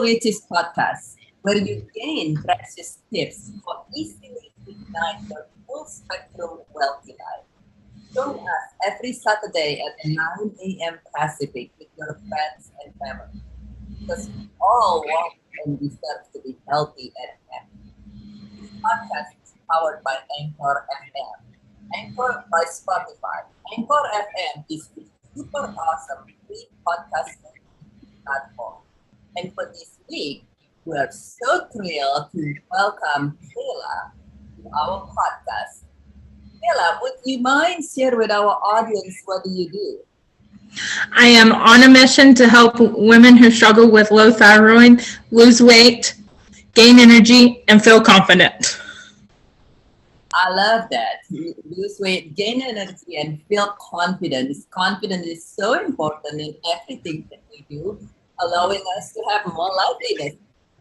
Rich's podcast, where you gain precious tips for easily ignite your full spectrum wealthy life. Join us every Saturday at 9 a.m. Pacific with your friends and family, because we all want and deserve to be healthy and happy. This podcast is powered by Anchor FM. Anchor by Spotify. Anchor FM is a super awesome free podcast platform. And for this week, we are so thrilled to welcome Kayla to our podcast. Kayla, would you mind share with our audience what do you do? I am on a mission to help women who struggle with low thyroid lose weight, gain energy, and feel confident. I love that. Lose weight, gain energy, and feel confident. This confidence is so important in everything that we do, allowing us to have more liveliness.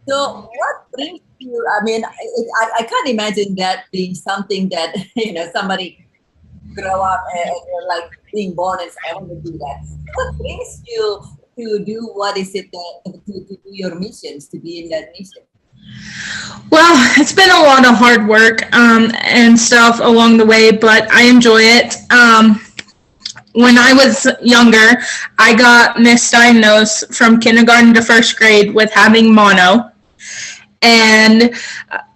So, what brings you? I mean, I can't imagine that being something that somebody grow up and you're like being born and say, I want to do that. What brings you to do what is it that to do your missions, to be in that mission? Well, it's been a lot of hard work and stuff along the way, but I enjoy it. When I was younger, I got misdiagnosed from kindergarten to first grade with having mono. And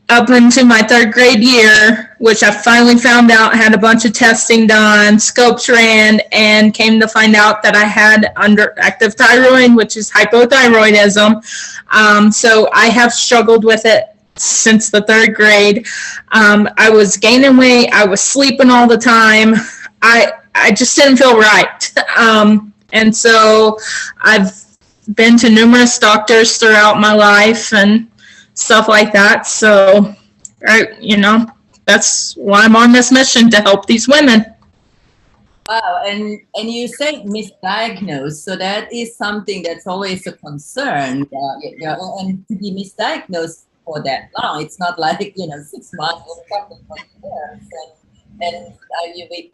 up into my third grade year, which I finally found out, had a bunch of testing done, scopes ran, and came to find out that I had underactive thyroid, which is hypothyroidism. So I have struggled with it since the third grade. I was gaining weight. I was sleeping all the time. I just didn't feel right. And so I've been to numerous doctors throughout my life and stuff like that. So, that's why I'm on this mission to help these women. Wow, and you say misdiagnosed, so that is something that's always a concern. And to be misdiagnosed for that long, it's not like 6 months or something for years.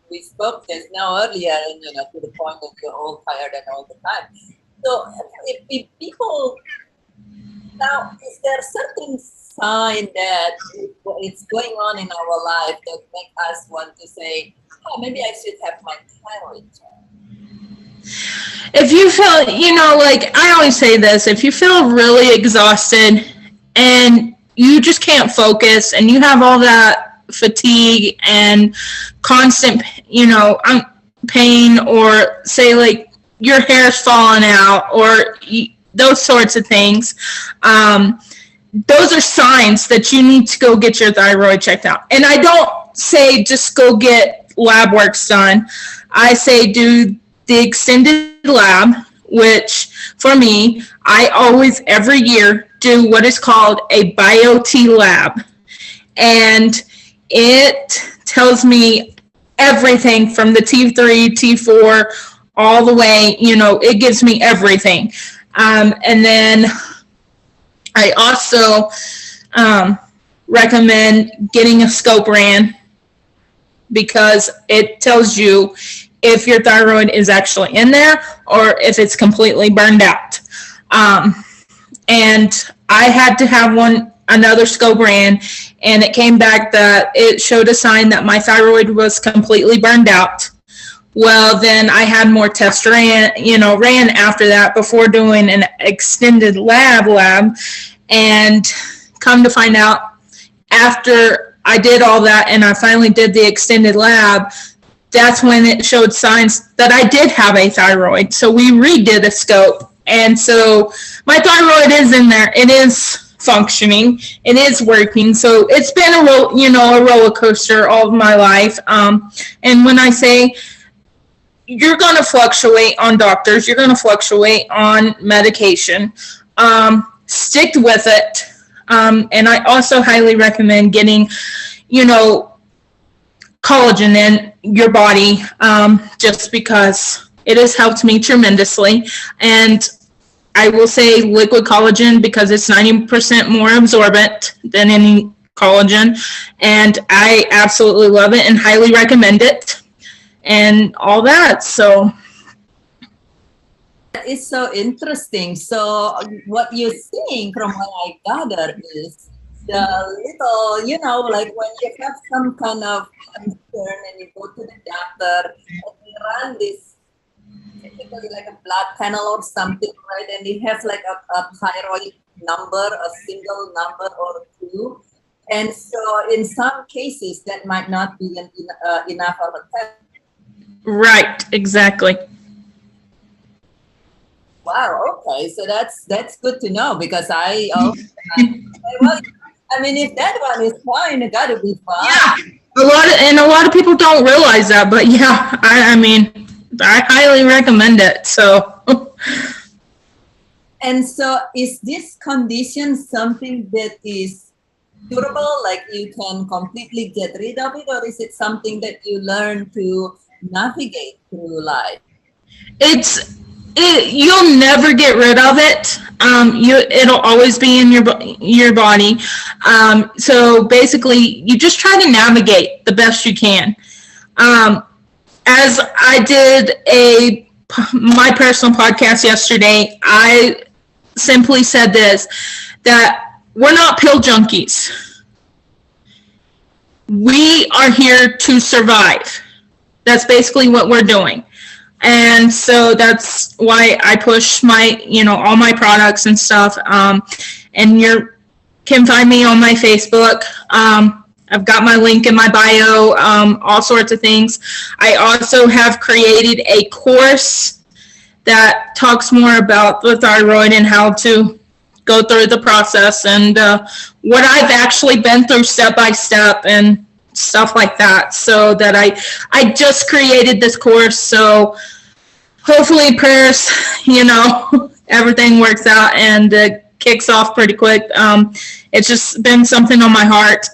We spoke just now earlier, and to the point that you're all tired and all the time. So if people now, is there certain sign that it's going on in our life that make us want to say, oh, maybe I should have my thyroid checked? If you feel, like I always say this, if you feel really exhausted and you just can't focus and you have all that fatigue and constant, pain, or say like your hair's falling out, or those sorts of things, those are signs that you need to go get your thyroid checked out. And I don't say just go get lab works done. I say do the extended lab, which for me, I always every year do what is called a bio-T lab. And it tells me everything from the T3, T4, all the way, it gives me everything. And then I also recommend getting a scope ran, because it tells you if your thyroid is actually in there or if it's completely burned out. And I had to have another scope ran, and it came back that it showed a sign that my thyroid was completely burned out. Well, then I had more tests ran after that before doing an extended lab, and come to find out after I did all that and I finally did the extended lab, that's when it showed signs that I did have a thyroid. So we redid a scope, and so my thyroid is in there. It is functioning. It is working. So it's been a roller coaster all of my life. And when I say you're going to fluctuate on doctors, you're going to fluctuate on medication, stick with it. And I also highly recommend getting, collagen in your body, just because it has helped me tremendously. And I will say liquid collagen because it's 90% more absorbent than any collagen. And I absolutely love it and highly recommend it and all that. So That is so interesting. So what you're seeing from what I gather is the little, like when you have some kind of concern and you go to the doctor and you run this typically like a blood panel or something, right? And you have like a thyroid number, a single number or two. And so in some cases that might not be enough of a test. Right, exactly. Wow. Okay. So that's good to know because well, I mean, if that one is fine, it got to be fine. Yeah, a lot of people don't realize that, but yeah, I mean, I highly recommend it. So. And so, is this condition something that is curable, like you can completely get rid of it, or is it something that you learn to navigate through life? You'll never get rid of it. It'll always be in your body. So basically, you just try to navigate the best you can. As I did my personal podcast yesterday, I simply said this, that we're not pill junkies. We are here to survive. That's basically what we're doing. And so that's why I push my, all my products and stuff. And you can find me on my Facebook. I've got my link in my bio, all sorts of things. I also have created a course that talks more about the thyroid and how to go through the process and what I've actually been through step by step and stuff like that. So that I just created this course. So hopefully prayers, everything works out and kicks off pretty quick. It's just been something on my heart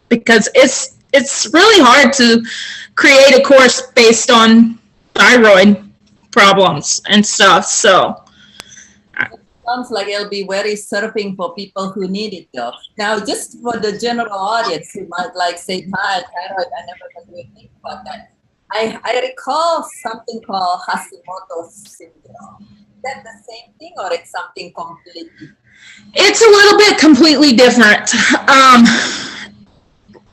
because it's really hard to create a course based on thyroid problems and stuff. So sounds like it'll be very surfing for people who need it though. Now, just for the general audience who might like say, thyroid, I never can really think about that. I recall something called Hashimoto's syndrome. Is that the same thing or it's something completely different? It's a little bit completely different.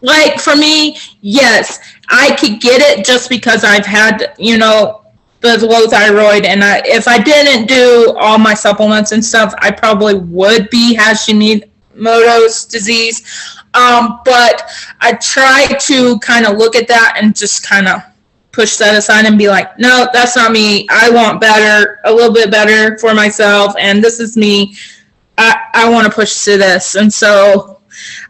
Like for me, yes, I could get it just because I've had, the low thyroid, and if I didn't do all my supplements and stuff, I probably would be Hashimoto's disease. But I try to kind of look at that and just kind of push that aside and be like, no, that's not me. I want better, a little bit better for myself, and this is me. I want to push to this. And so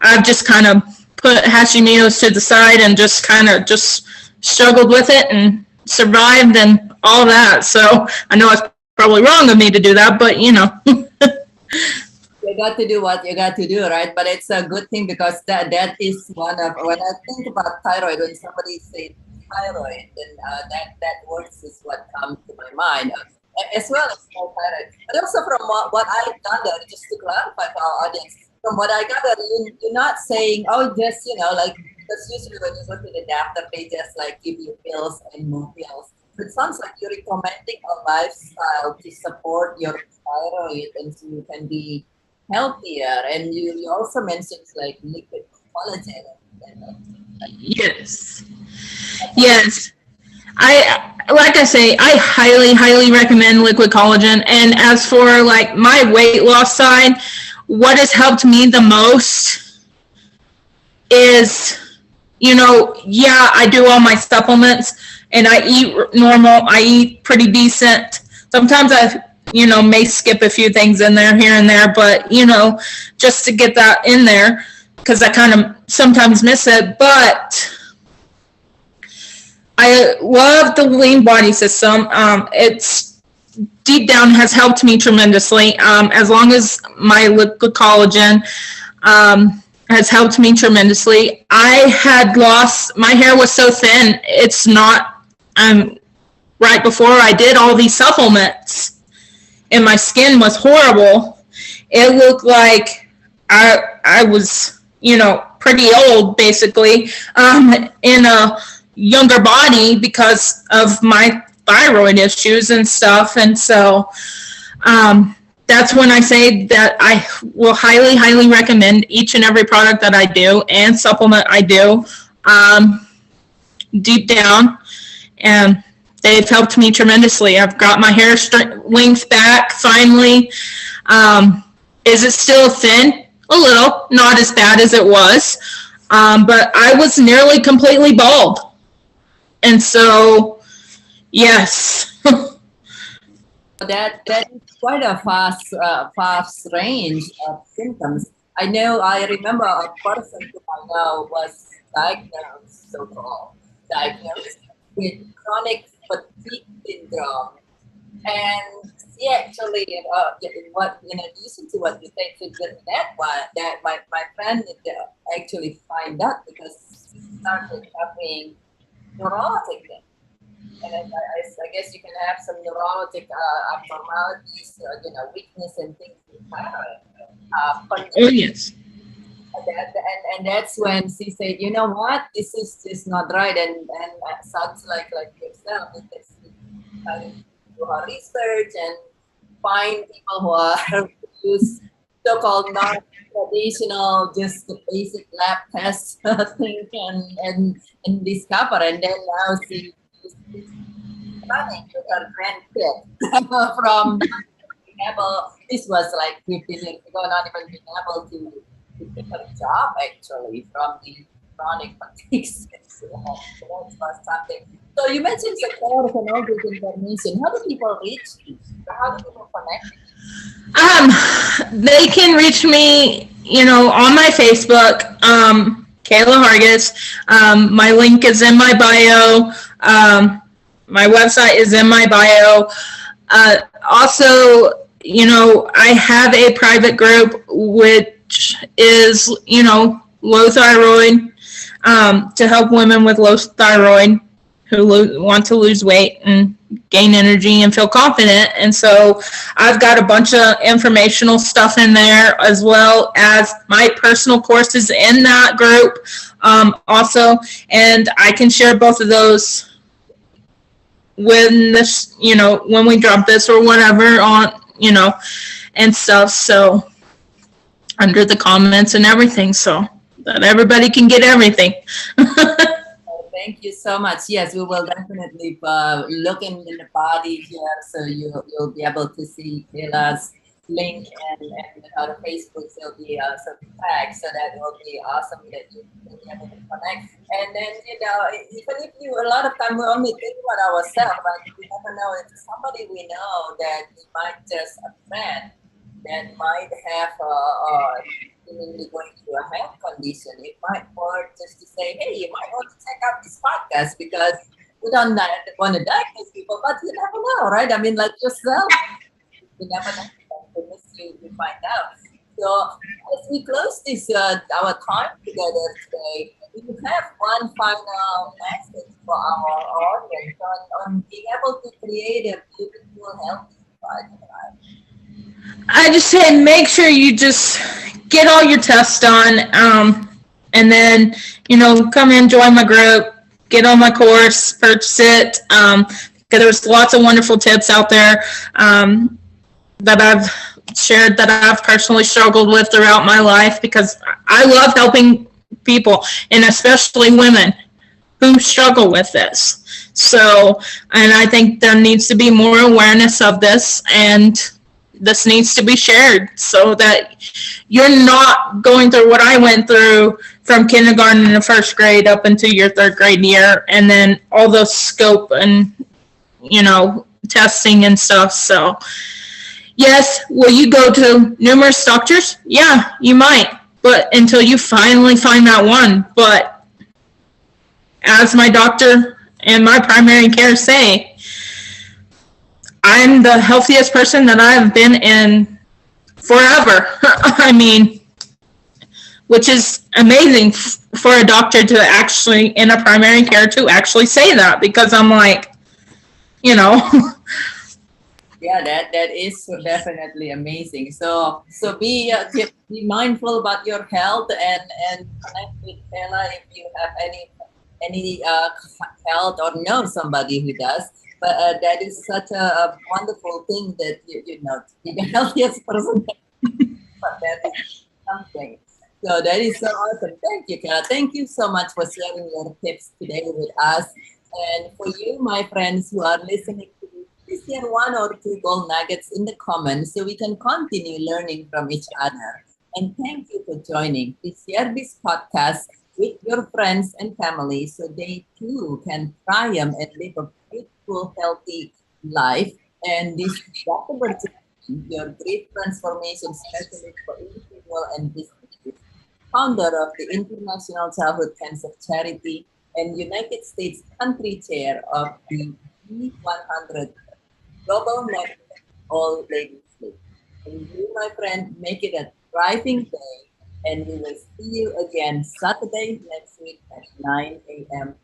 I've just kind of put Hashimoto's to the side and just kind of just struggled with it and survived and all that. So I know it's probably wrong of me to do that, but you got to do what you got to do, right? But it's a good thing because that is one of, when I think about thyroid, when somebody says thyroid, then that words is what comes to my mind, as well as thyroid. But also from what I gathered, just to clarify for our audience, from what I gathered, you're not saying, oh, just, like, because usually when you go to the doctor, they just like give you pills and more pills. It sounds like you're recommending a lifestyle to support your thyroid and so you can be healthier. And you also mentioned like liquid collagen. Yes. Like I say, I highly recommend liquid collagen. And as for like my weight loss side, what has helped me the most is, I do all my supplements and I eat normal. I eat pretty decent. Sometimes I, may skip a few things in there here and there, but, just to get that in there because I kind of sometimes miss it. But I love the lean body system. It's deep down has helped me tremendously. As long as my liquid collagen, has helped me tremendously. I had lost, my hair was so thin, it's not, right before I did all these supplements, and my skin was horrible. It looked like I was, pretty old, basically, in a younger body because of my thyroid issues and stuff. And so that's when I say that I will highly, highly recommend each and every product that I do and supplement I do deep down. And they've helped me tremendously. I've got my hair length back finally. Is it still thin? A little, not as bad as it was. But I was nearly completely bald. And so, yes. That is quite a fast range of symptoms. I remember a person who I know was diagnosed with chronic fatigue syndrome, and she actually, in addition to what you said, to that my friend actually find out because she started having neurologic things. And I guess you can have some neurologic abnormalities, weakness and things like that. Oh, yes. And that's when she said, you know what, this is just not right. And sounds like yourself, because she started to do her research and find people who are use so-called non-traditional, just the basic lab test thing and discover. And then now she running with her grandkid from being able, this was like 15 years ago, not even being able to get a job actually from the chronic fatigue syndrome. So that was something. So you mentioned support and all this information. How do people reach you? How do people connect? They can reach me, on my Facebook, Kayla Hargis. My link is in my bio. My website is in my bio. Also, I have a private group which is, low thyroid, to help women with low thyroid who want to lose weight and gain energy and feel confident. And so I've got a bunch of informational stuff in there, as well as my personal courses in that group also. And I can share both of those when this, when we drop this or whatever on, and stuff. So under the comments and everything, so that everybody can get everything. Thank you so much. Yes, we will definitely look in the body here, so you'll be able to see Kayla's link and her Facebook will be tagged, so that will be awesome that you will be able to connect. And then even if a lot of time we only think about ourselves, but we never know if somebody we know that we might just a friend that might have seemingly going through a health condition. It might work just to say, hey, you might want to check out this podcast, because we don't want to diagnose people, but you never know, right? I mean, like yourself, you never know. You find out. So as we close this our time together today, we have one final message for our audience on being able to create a beautiful, healthy life. I just say make sure you just get all your tests done, and then come in, join my group, get on my course, purchase it. There's lots of wonderful tips out there that I've shared, that I've personally struggled with throughout my life, because I love helping people, and especially women who struggle with this. So, and I think there needs to be more awareness of this, and this needs to be shared so that you're not going through what I went through from kindergarten to first grade up into your third grade year, and then all the scope and testing and stuff. So yes, will you go to numerous doctors? Yeah, you might, but until you finally find that one. But as my doctor and my primary care say, I'm the healthiest person that I've been in forever. I mean, which is amazing for a doctor to actually, in a primary care, to actually say that, because I'm like, Yeah, that is definitely amazing. So be mindful about your health and connect with Kayla if you have any health or know somebody who does. But that is such a wonderful thing that you know, to be the healthiest person. But that is something. So that is so awesome. Thank you, Kayla. Thank you so much for sharing your tips today with us. And for you, my friends who are listening to this, please share one or two gold nuggets in the comments so we can continue learning from each other. And thank you for joining. Please share this podcast with your friends and family so they too can triumph and live a beautiful, healthy life. And this is Dr. Birgitte, your great transformation specialist for individual and businesses, founder of the International Childhood Cancer Charity and United States country chair of the G100 Global Network All Ladies League. And you, my friend, make it a thriving day, and we will see you again Saturday next week at 9 a.m.